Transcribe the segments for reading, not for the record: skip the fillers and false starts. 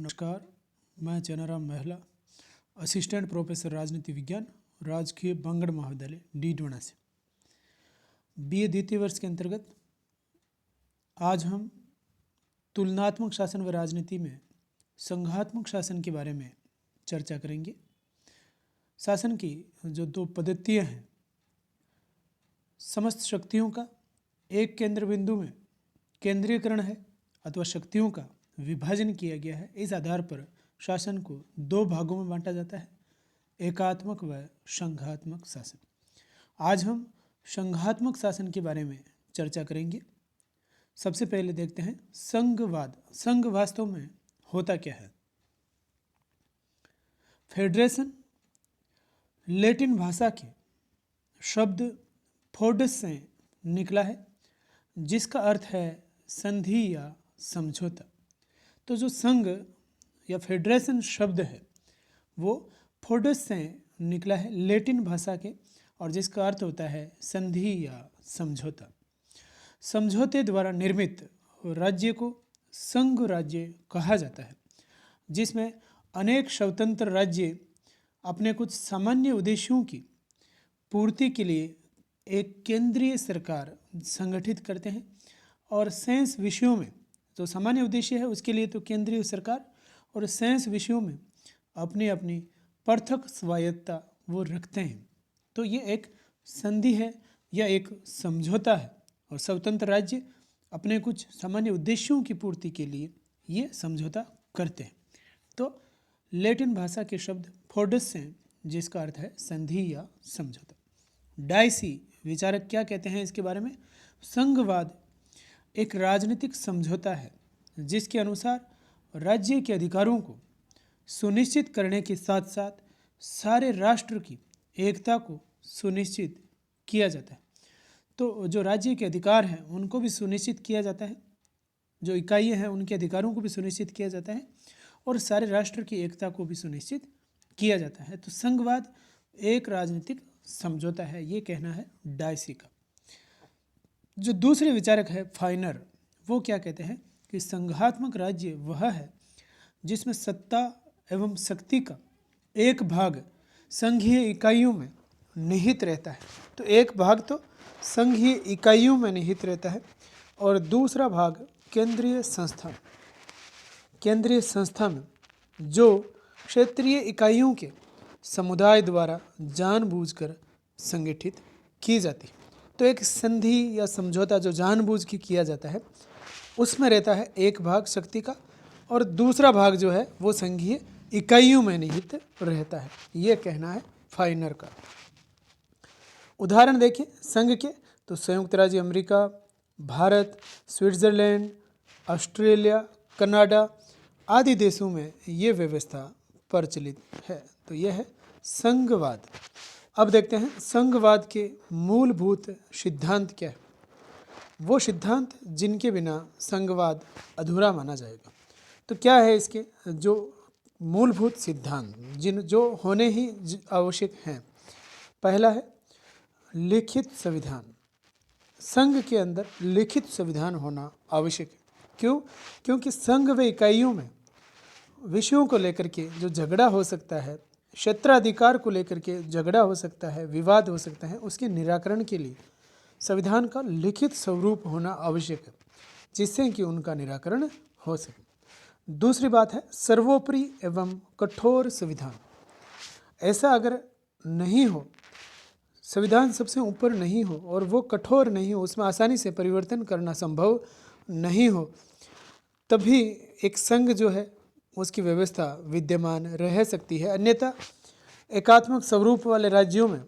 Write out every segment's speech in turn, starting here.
नमस्कार, मैं चेनाराम महला, असिस्टेंट प्रोफेसर राजनीति विज्ञान, राजकीय बंगड़ महाविद्यालय डीडवाना से बीए द्वितीय वर्ष के अंतर्गत आज हम तुलनात्मक शासन व राजनीति में संघात्मक शासन के बारे में चर्चा करेंगे। शासन की जो दो पद्धतियाँ हैं, समस्त शक्तियों का एक केंद्र बिंदु में केंद्रीकरण है अथवा शक्तियों का विभाजन किया गया है। इस आधार पर शासन को दो भागों में बांटा जाता है, एकात्मक व संघात्मक शासन। आज हम संघात्मक शासन के बारे में चर्चा करेंगे। सबसे पहले देखते हैं संघवाद। संघ वास्तव में होता क्या है? फेडरेशन लैटिन भाषा के शब्द फोर्डस से निकला है, जिसका अर्थ है संधि या समझौता। तो जो संघ या फेडरेशन शब्द है वो फोर्डस से निकला है लैटिन भाषा के, और जिसका अर्थ होता है संधि या समझौता। समझौते द्वारा निर्मित राज्य को संघ राज्य कहा जाता है, जिसमें अनेक स्वतंत्र राज्य अपने कुछ सामान्य उद्देश्यों की पूर्ति के लिए एक केंद्रीय सरकार संगठित करते हैं, और शेष विषयों में जो सामान्य उद्देश्य है उसके लिए तो केंद्रीय सरकार, और शेष विषयों में अपनी अपनी पृथक स्वायत्तता वो रखते हैं। तो ये एक संधि है या एक समझौता है, और स्वतंत्र राज्य अपने कुछ सामान्य उद्देश्यों की पूर्ति के लिए ये समझौता करते हैं। तो लैटिन भाषा के शब्द फोर्डस से, जिसका अर्थ है संधि या समझौता। डायसी विचारक क्या कहते हैं इसके बारे में? संघवाद एक राजनीतिक समझौता है जिसके अनुसार राज्य के अधिकारों को सुनिश्चित करने के साथ साथ सारे राष्ट्र की एकता को सुनिश्चित किया जाता है। तो जो राज्य के अधिकार हैं उनको भी सुनिश्चित किया जाता है, जो इकाइयाँ हैं उनके अधिकारों को भी सुनिश्चित किया जाता है, और सारे राष्ट्र की एकता को भी सुनिश्चित किया जाता है। तो संघवाद एक राजनीतिक समझौता है, ये कहना है डायसी का। जो दूसरे विचारक है फाइनर, वो क्या कहते हैं कि संघात्मक राज्य वह है जिसमें सत्ता एवं शक्ति का एक भाग संघीय इकाइयों में निहित रहता है। तो एक भाग तो संघीय इकाइयों में निहित रहता है, और दूसरा भाग केंद्रीय संस्था में जो क्षेत्रीय इकाइयों के समुदाय द्वारा जानबूझकर संगठित की जाती है। तो एक संधि या समझौता जो जानबूझ के किया जाता है उसमें रहता है एक भाग शक्ति का, और दूसरा भाग जो है वो संघीय इकाइयों में निहित रहता है, ये कहना है फाइनर का। उदाहरण देखें संघ के, तो संयुक्त राज्य America, Bharat, Switzerland, Australia, Canada आदि देशों में ये व्यवस्था प्रचलित है। तो यह है संघवाद। अब देखते हैं संघवाद के मूलभूत सिद्धांत क्या है। वो सिद्धांत जिनके बिना संघवाद अधूरा माना जाएगा। तो क्या है इसके जो मूलभूत सिद्धांत जो होने ही आवश्यक हैं? पहला है लिखित संविधान। संघ के अंदर लिखित संविधान होना आवश्यक है। क्यों? क्योंकि संघ व इकाइयों में विषयों को लेकर के जो झगड़ा हो सकता है, क्षेत्राधिकार को लेकर के झगड़ा हो सकता है, विवाद हो सकता है, उसके निराकरण के लिए संविधान का लिखित स्वरूप होना आवश्यक है, जिससे कि उनका निराकरण हो सके। दूसरी बात है सर्वोपरि एवं कठोर संविधान। ऐसा अगर नहीं हो, संविधान सबसे ऊपर नहीं हो और वो कठोर नहीं हो, उसमें आसानी से परिवर्तन करना संभव नहीं हो, तभी एक संघ जो है उसकी व्यवस्था विद्यमान रह सकती है। अन्यथा एकात्मक स्वरूप वाले राज्यों में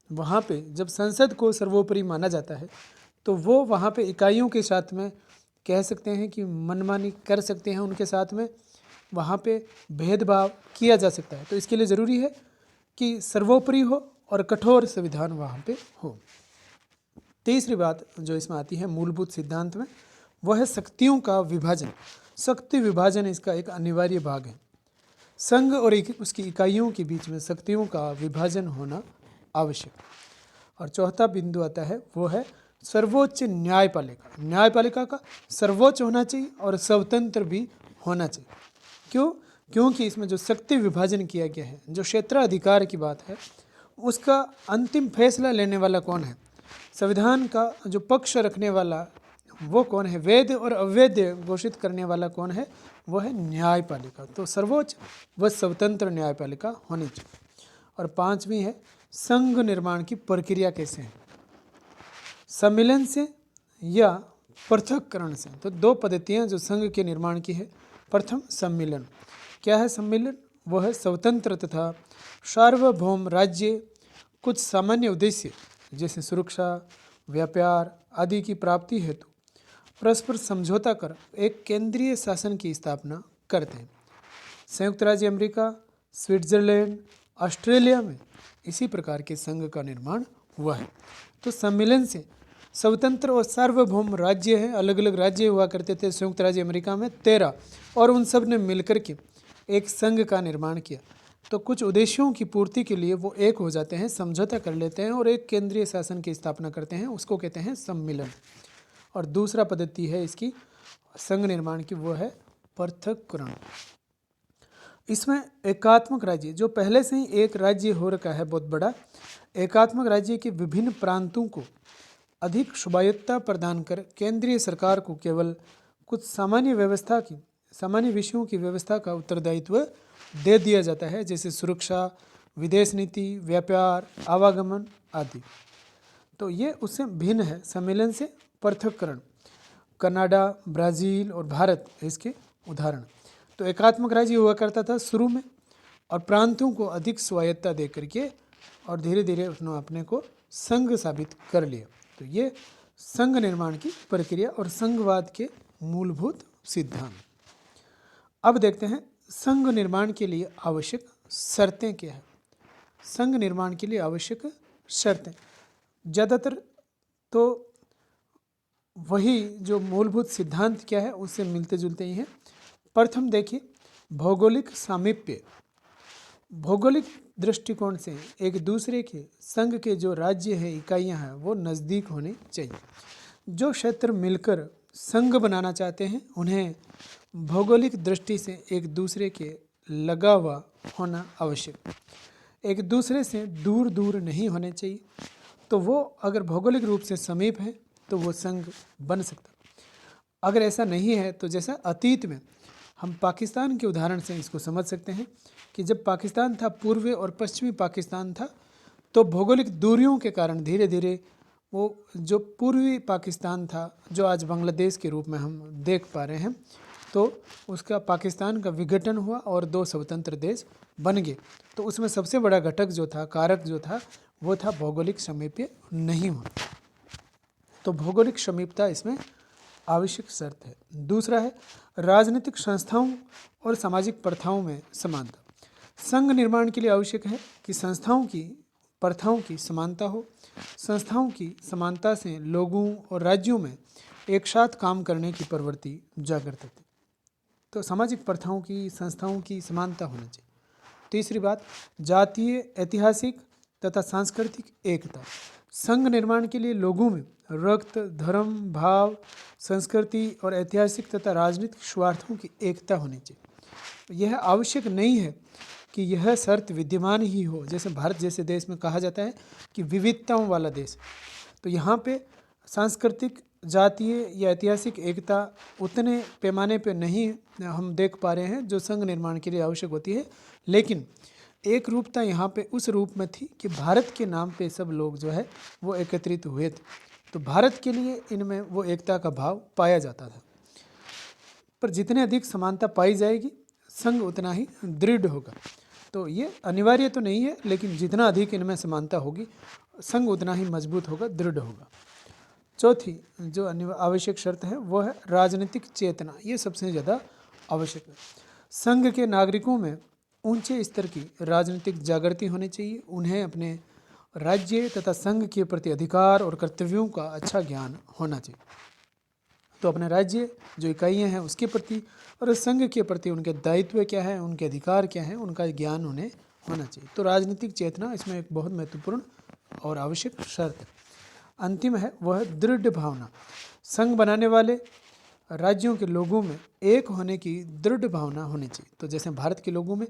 वहाँ पे जब संसद को सर्वोपरि माना जाता है तो वो वहाँ पे इकाइयों के साथ में कह सकते हैं कि मनमानी कर सकते हैं, उनके साथ में वहाँ पे भेदभाव किया जा सकता है। तो इसके लिए ज़रूरी है कि सर्वोपरि हो और कठोर संविधान वहाँ पे हो। तीसरी बात जो इसमें आती है मूलभूत सिद्धांत में, वह है शक्तियों का विभाजन। शक्ति विभाजन इसका एक अनिवार्य भाग है। संघ और उसकी इकाइयों के बीच में शक्तियों का विभाजन होना आवश्यक। और चौथा बिंदु आता है वो है सर्वोच्च न्यायपालिका। न्यायपालिका का सर्वोच्च होना चाहिए और स्वतंत्र भी होना चाहिए। क्यों? क्योंकि इसमें जो शक्ति विभाजन किया गया है, जो क्षेत्राधिकार की बात है, उसका अंतिम फैसला लेने वाला कौन है? संविधान का जो पक्ष रखने वाला वो कौन है? वैध और अवैध घोषित करने वाला कौन है? वो है न्यायपालिका। तो सर्वोच्च व स्वतंत्र न्यायपालिका होनी चाहिए। और पांचवी है संघ निर्माण की प्रक्रिया कैसे है? सम्मिलन से या पृथक्करण से? तो दो पद्धतियां जो संघ के निर्माण की है। प्रथम सम्मिलन। क्या है सम्मिलन? वो है स्वतंत्र तथा सार्वभौम राज्य कुछ सामान्य उद्देश्य जैसे सुरक्षा, व्यापार आदि की प्राप्ति हेतु परस्पर समझौता कर एक केंद्रीय शासन की स्थापना करते हैं। संयुक्त राज्य अमेरिका, स्विट्जरलैंड, ऑस्ट्रेलिया में इसी प्रकार के संघ का निर्माण हुआ है। तो सम्मेलन से स्वतंत्र और सार्वभौम राज्य है, अलग अलग राज्य हुआ करते थे संयुक्त राज्य अमेरिका में 13, और उन सब ने मिलकर के एक संघ का निर्माण किया। तो कुछ उद्देश्यों की पूर्ति के लिए वो एक हो जाते हैं, समझौता कर लेते हैं और एक केंद्रीय शासन की स्थापना करते हैं, उसको कहते हैं सम्मिलन। और दूसरा पद्धति है इसकी संघ निर्माण की, वो है पृथक्करण। इसमें एकात्मक राज्य, जो पहले से ही एक राज्य हो रखा है बहुत बड़ा, एकात्मक राज्य के विभिन्न प्रांतों को अधिक स्वायत्तता प्रदान कर केंद्रीय सरकार को केवल कुछ सामान्य विषयों की व्यवस्था का उत्तरदायित्व दे दिया जाता है, जैसे सुरक्षा, विदेश नीति, व्यापार, आवागमन आदि। तो ये उससे भिन्न है सम्मेलन से पृथक्करण। कनाडा, ब्राज़ील और भारत इसके उदाहरण। तो एकात्मक राज्य हुआ करता था शुरू में, और प्रांतों को अधिक स्वायत्तता दे करके और धीरे धीरे उसने अपने को संघ साबित कर लिया। तो ये संघ निर्माण की प्रक्रिया और संघवाद के मूलभूत सिद्धांत। अब देखते हैं संघ निर्माण के लिए आवश्यक शर्तें क्या है। संघ निर्माण के लिए आवश्यक शर्तें ज़्यादातर तो वही जो मूलभूत सिद्धांत क्या है उससे मिलते जुलते ही हैं। प्रथम देखिए भौगोलिक सामीप्य। भौगोलिक दृष्टिकोण से एक दूसरे के संघ के जो राज्य है, इकाइयां हैं, वो नज़दीक होने चाहिए। जो क्षेत्र मिलकर संघ बनाना चाहते हैं उन्हें भौगोलिक दृष्टि से एक दूसरे के लगा हुआ होना आवश्यक, एक दूसरे से दूर दूर नहीं होने चाहिए। तो वो अगर भौगोलिक रूप से समीप है तो वो संघ बन सकता। अगर ऐसा नहीं है तो जैसा अतीत में हम पाकिस्तान के उदाहरण से इसको समझ सकते हैं कि जब पाकिस्तान था, पूर्वी और पश्चिमी पाकिस्तान था, तो भौगोलिक दूरियों के कारण धीरे धीरे वो जो पूर्वी पाकिस्तान था, जो आज बांग्लादेश के रूप में हम देख पा रहे हैं, तो उसका पाकिस्तान का विघटन हुआ और दो स्वतंत्र देश बन गए। तो उसमें सबसे बड़ा घटक जो था, कारक जो था, वो था भौगोलिक समीप्य नहीं होना। तो भौगोलिक समीपता इसमें आवश्यक शर्त है। दूसरा है राजनीतिक संस्थाओं और सामाजिक प्रथाओं में समानता। संघ निर्माण के लिए आवश्यक है कि संस्थाओं की प्रथाओं की समानता हो। संस्थाओं की समानता से लोगों और राज्यों में एक साथ काम करने की प्रवृत्ति जागृत होती। तो सामाजिक प्रथाओं की, संस्थाओं की समानता होनी चाहिए। तीसरी बात जातीय, ऐतिहासिक तथा सांस्कृतिक एकता। संघ निर्माण के लिए लोगों में रक्त, धर्म, भाव, संस्कृति और ऐतिहासिक तथा राजनीतिक स्वार्थों की एकता होनी चाहिए। यह आवश्यक नहीं है कि यह शर्त विद्यमान ही हो। जैसे भारत जैसे देश में कहा जाता है कि विविधताओं वाला देश, तो यहाँ पे सांस्कृतिक, जातीय या ऐतिहासिक एकता उतने पैमाने पे नहीं हम देख पा रहे हैं जो संघ निर्माण के लिए आवश्यक होती है। लेकिन एक रूपता यहाँ पे उस रूप में थी कि भारत के नाम पे सब लोग जो है वो एकत्रित हुए थे, तो भारत के लिए इनमें वो एकता का भाव पाया जाता था। पर जितने अधिक समानता पाई जाएगी संघ उतना ही दृढ़ होगा। तो ये अनिवार्य तो नहीं है, लेकिन जितना अधिक इनमें समानता होगी संघ उतना ही मजबूत होगा, दृढ़ होगा। चौथी जो आवश्यक शर्त है वो है राजनीतिक चेतना। ये सबसे ज़्यादा आवश्यक है। संघ के नागरिकों में ऊंचे स्तर की राजनीतिक जागृति होनी चाहिए। उन्हें अपने राज्य तथा संघ के प्रति अधिकार और कर्तव्यों का अच्छा ज्ञान होना चाहिए। तो अपने राज्य जो इकाइयाँ हैं उसके प्रति और संघ के प्रति उनके दायित्व क्या है, उनके अधिकार क्या हैं, उनका ज्ञान उन्हें होना चाहिए। तो राजनीतिक चेतना इसमें एक बहुत महत्वपूर्ण और आवश्यक शर्त है। अंतिम है वह दृढ़ भावना। संघ बनाने वाले राज्यों के लोगों में एक होने की दृढ़ भावना होनी चाहिए। तो जैसे भारत के लोगों में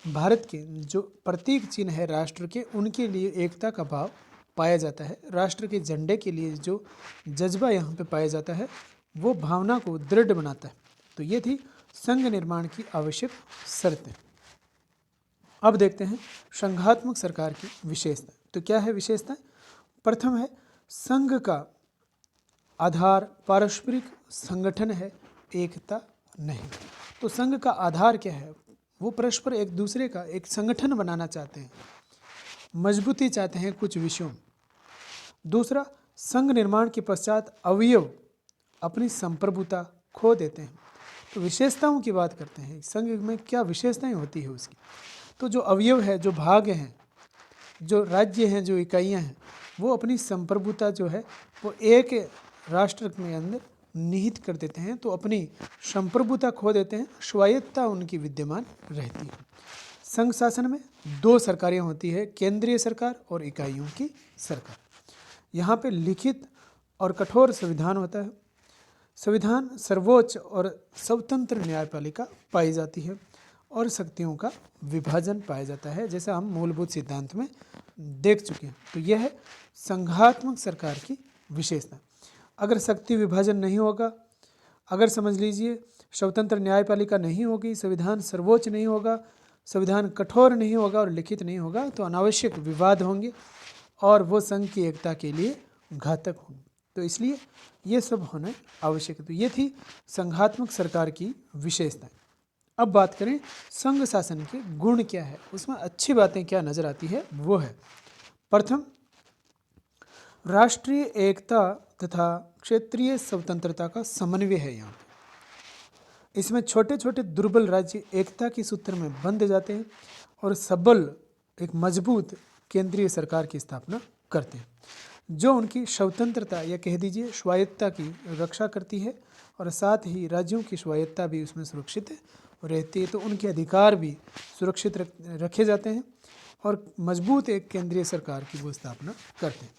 भारत के जो प्रतीक चिन्ह है राष्ट्र के, उनके लिए एकता का भाव पाया जाता है। राष्ट्र के झंडे के लिए जो जज्बा यहाँ पे पाया जाता है वो भावना को दृढ़ बनाता है। तो ये थी संघ निर्माण की आवश्यक शर्तें। अब देखते हैं संघात्मक सरकार की विशेषता। तो क्या है विशेषता? प्रथम है संघ का आधार पारस्परिक संगठन है, एकता नहीं। तो संघ का आधार क्या है? वो परस्पर एक दूसरे का एक संगठन बनाना चाहते हैं, मजबूती चाहते हैं कुछ विषयों में। दूसरा, संघ निर्माण के पश्चात अवयव अपनी संप्रभुता खो देते हैं। तो विशेषताओं की बात करते हैं, संघ में क्या विशेषताएं होती है उसकी। तो जो अवयव है, जो भाग हैं, जो राज्य हैं, जो इकाइयां हैं, वो अपनी संप्रभुता जो है वो एक राष्ट्र के अंदर निहित कर देते हैं। तो अपनी संप्रभुता खो देते हैं, स्वायत्तता उनकी विद्यमान रहती है। संघ शासन में दो सरकारें होती है, केंद्रीय सरकार और इकाइयों की सरकार। यहाँ पे लिखित और कठोर संविधान होता है। संविधान सर्वोच्च और स्वतंत्र न्यायपालिका पाई जाती है और शक्तियों का विभाजन पाया जाता है, जैसा हम मूलभूत सिद्धांत में देख चुके हैं। तो यह है संघात्मक सरकार की विशेषता। अगर शक्ति विभाजन नहीं होगा, अगर समझ लीजिए स्वतंत्र न्यायपालिका नहीं होगी, संविधान सर्वोच्च नहीं होगा, संविधान कठोर नहीं होगा और लिखित नहीं होगा, तो अनावश्यक विवाद होंगे और वो संघ की एकता के लिए घातक होंगे। तो इसलिए ये सब होना आवश्यक है। तो ये थी संघात्मक सरकार की विशेषताएं। अब बात करें संघ शासन के गुण क्या है, उसमें अच्छी बातें क्या नजर आती है, वो है प्रथम राष्ट्रीय एकता तथा क्षेत्रीय स्वतंत्रता का समन्वय है। यहाँ इसमें छोटे छोटे दुर्बल राज्य एकता के सूत्र में बंध जाते हैं और सबल एक मजबूत केंद्रीय सरकार की स्थापना करते हैं, जो उनकी स्वतंत्रता या कह दीजिए स्वायत्तता की रक्षा करती है और साथ ही राज्यों की स्वायत्तता भी उसमें सुरक्षित रहती है। तो उनके अधिकार भी सुरक्षित रखे जाते हैं और मजबूत एक केंद्रीय सरकार की वो स्थापना करते हैं।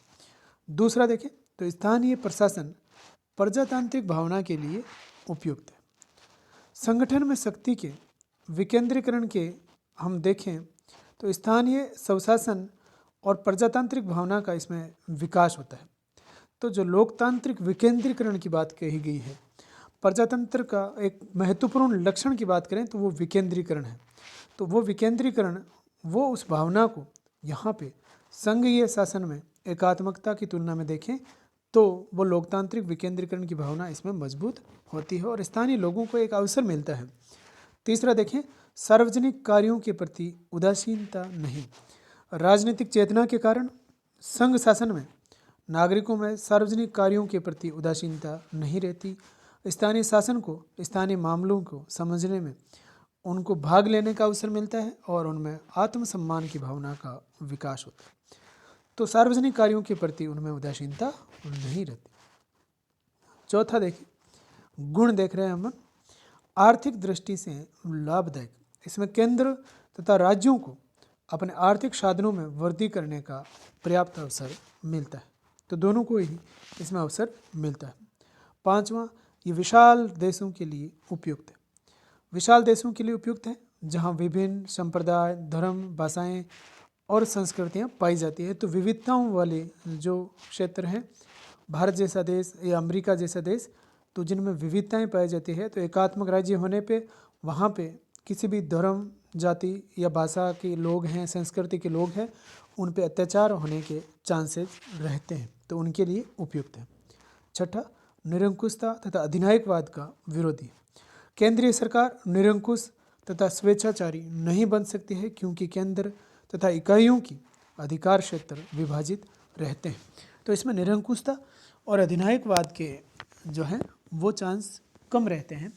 दूसरा देखें तो स्थानीय प्रशासन प्रजातांत्रिक भावना के लिए उपयुक्त है। संगठन में शक्ति के विकेंद्रीकरण के हम देखें तो स्थानीय स्वशासन और प्रजातांत्रिक भावना का इसमें विकास होता है। तो जो लोकतांत्रिक विकेंद्रीकरण की बात कही गई है, प्रजातंत्र का एक महत्वपूर्ण लक्षण की बात करें तो वो विकेंद्रीकरण है। तो वो विकेंद्रीकरण, वो उस भावना को यहाँ पे संघीय शासन में एकात्मकता की तुलना में देखें तो वो लोकतांत्रिक विकेंद्रीकरण की भावना इसमें मजबूत होती है और स्थानीय लोगों को एक अवसर मिलता है। तीसरा देखें सार्वजनिक कार्यों के प्रति उदासीनता नहीं। राजनीतिक चेतना के कारण संघ शासन में नागरिकों में सार्वजनिक कार्यों के प्रति उदासीनता नहीं रहती। स्थानीय शासन को स्थानीय मामलों को समझने में उनको भाग लेने का अवसर मिलता है और उनमें आत्मसम्मान की भावना का विकास होता है। तो सार्वजनिक कार्यों के प्रति उनमें उदासीनता नहीं रहती। चौथा देखिए गुण देख रहे हैं हम, आर्थिक दृष्टि से लाभदायक। इसमें केंद्र तथा राज्यों को अपने आर्थिक साधनों में वृद्धि करने का पर्याप्त अवसर मिलता है। तो दोनों को ही इसमें अवसर मिलता है। पांचवा, ये विशाल देशों के लिए उपयुक्त है। विशाल देशों के लिए उपयुक्त है जहाँ विभिन्न संप्रदाय, धर्म, भाषाएं और संस्कृतियाँ पाई जाती है। तो विविधताओं वाले जो क्षेत्र हैं, भारत जैसा देश या अमेरिका जैसा देश, तो जिनमें विविधताएं पाई जाती है, तो एकात्मक राज्य होने पे वहाँ पे किसी भी धर्म, जाति या भाषा के लोग हैं, संस्कृति के लोग हैं, उन पे अत्याचार होने के चांसेस रहते हैं, तो उनके लिए उपयुक्त है। छठा, निरंकुशता तथा अधिनायकवाद का विरोधी। केंद्रीय सरकार निरंकुश तथा स्वेच्छाचारी नहीं बन सकती है क्योंकि केंद्र तथा इकाइयों की अधिकार क्षेत्र विभाजित रहते हैं। तो इसमें निरंकुशता और अधिनायकवाद के जो हैं वो चांस कम रहते हैं।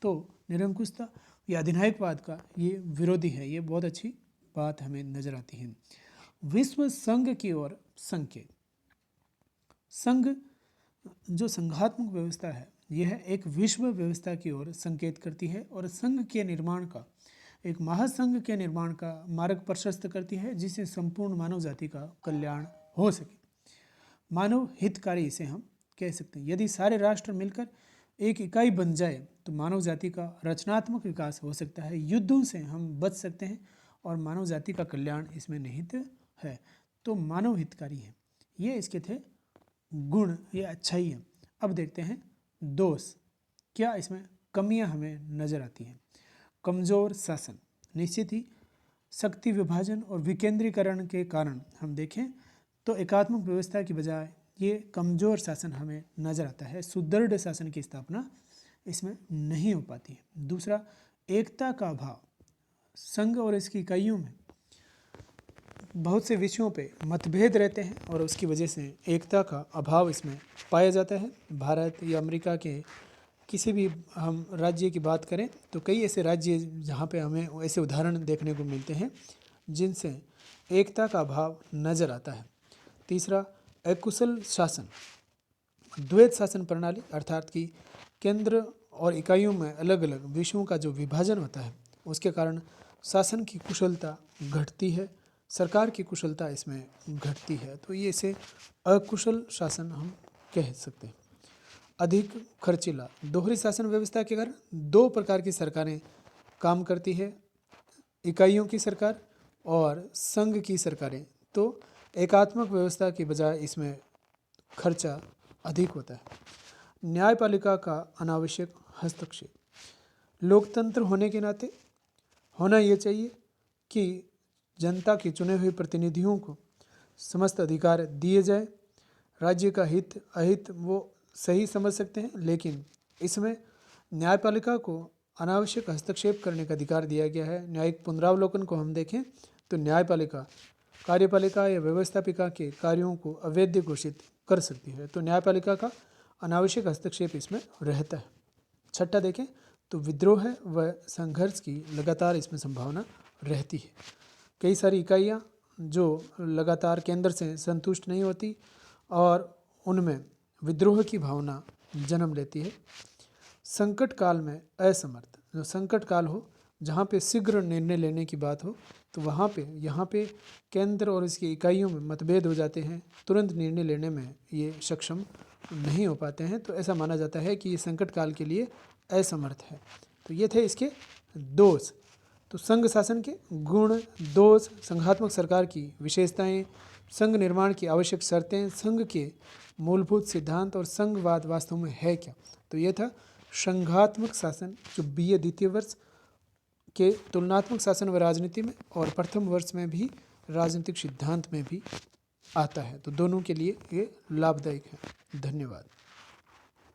तो निरंकुशता या अधिनायकवाद का ये विरोधी है। ये बहुत अच्छी बात हमें नजर आती है। विश्व संघ की ओर संकेत। संघ जो संघात्मक व्यवस्था है, यह एक विश्व व्यवस्था की ओर संकेत करती है और संघ के निर्माण का, एक महासंघ के निर्माण का मार्ग प्रशस्त करती है, जिससे संपूर्ण मानव जाति का कल्याण हो सके। मानव हितकारी इसे हम कह सकते हैं। यदि सारे राष्ट्र मिलकर एक इकाई बन जाए तो मानव जाति का रचनात्मक विकास हो सकता है, युद्धों से हम बच सकते हैं और मानव जाति का कल्याण इसमें निहित है। तो मानव हितकारी है, ये इसके थे गुण, ये अच्छाई है। अब देखते हैं दोष, क्या इसमें कमियां हमें नजर आती हैं। कमजोर शासन, निश्चित ही शक्ति विभाजन और विकेंद्रीकरण के कारण हम देखें तो एकात्मक व्यवस्था की बजाय ये कमजोर शासन हमें नजर आता है। सुदृढ़ शासन की स्थापना इसमें नहीं हो पाती है। दूसरा, एकता का अभाव, संघ और इसकी इकाइयों में बहुत से विषयों पे मतभेद रहते हैं और उसकी वजह से एकता का अभाव इसमें पाया जाता है। भारत या अमेरिका के किसी भी हम राज्य की बात करें तो कई ऐसे राज्य जहाँ पे हमें ऐसे उदाहरण देखने को मिलते हैं जिनसे एकता का अभाव नज़र आता है। तीसरा, अकुशल शासन, द्वैत शासन प्रणाली, अर्थात कि केंद्र और इकाइयों में अलग अलग विषयों का जो विभाजन होता है उसके कारण शासन की कुशलता घटती है, सरकार की कुशलता इसमें घटती है। तो ये इसे अकुशल शासन हम कह सकते हैं। अधिक खर्चीला, दोहरी शासन व्यवस्था के कारण दो प्रकार की सरकारें काम करती है, इकाइयों की सरकार और संघ की सरकारें। तो एकात्मक व्यवस्था की बजाय इसमें खर्चा अधिक होता है। न्यायपालिका का अनावश्यक हस्तक्षेप, लोकतंत्र होने के नाते होना ये चाहिए कि जनता के चुने हुए प्रतिनिधियों को समस्त अधिकार दिए जाए, राज्य का हित अहित वो सही समझ सकते हैं, लेकिन इसमें न्यायपालिका को अनावश्यक हस्तक्षेप करने का अधिकार दिया गया है। न्यायिक पुनरावलोकन को हम देखें तो न्यायपालिका कार्यपालिका या व्यवस्थापिका के कार्यों को अवैध घोषित कर सकती है, तो न्यायपालिका का अनावश्यक हस्तक्षेप इसमें रहता है। छठा देखें तो विद्रोह व संघर्ष की लगातार इसमें संभावना रहती है। कई सारी इकाइयाँ जो लगातार केंद्र से संतुष्ट नहीं होती और उनमें विद्रोह की भावना जन्म लेती है। संकट काल में असमर्थ, जो संकट काल हो जहाँ पे शीघ्र निर्णय लेने की बात हो तो वहाँ पे यहाँ पे केंद्र और इसकी इकाइयों में मतभेद हो जाते हैं, तुरंत निर्णय लेने में ये सक्षम नहीं हो पाते हैं, तो ऐसा माना जाता है कि ये संकट काल के लिए असमर्थ है। तो ये थे इसके दोष। तो संघ शासन के गुण, दोष, संघात्मक सरकार की विशेषताएं, संघ निर्माण की आवश्यक शर्तें, संघ के मूलभूत सिद्धांत और संघवाद वास्तव में है क्या। तो ये था संघात्मक शासन जो BA द्वितीय वर्ष के तुलनात्मक शासन व राजनीति में और प्रथम वर्ष में भी राजनीतिक सिद्धांत में भी आता है। तो दोनों के लिए ये लाभदायक है। धन्यवाद।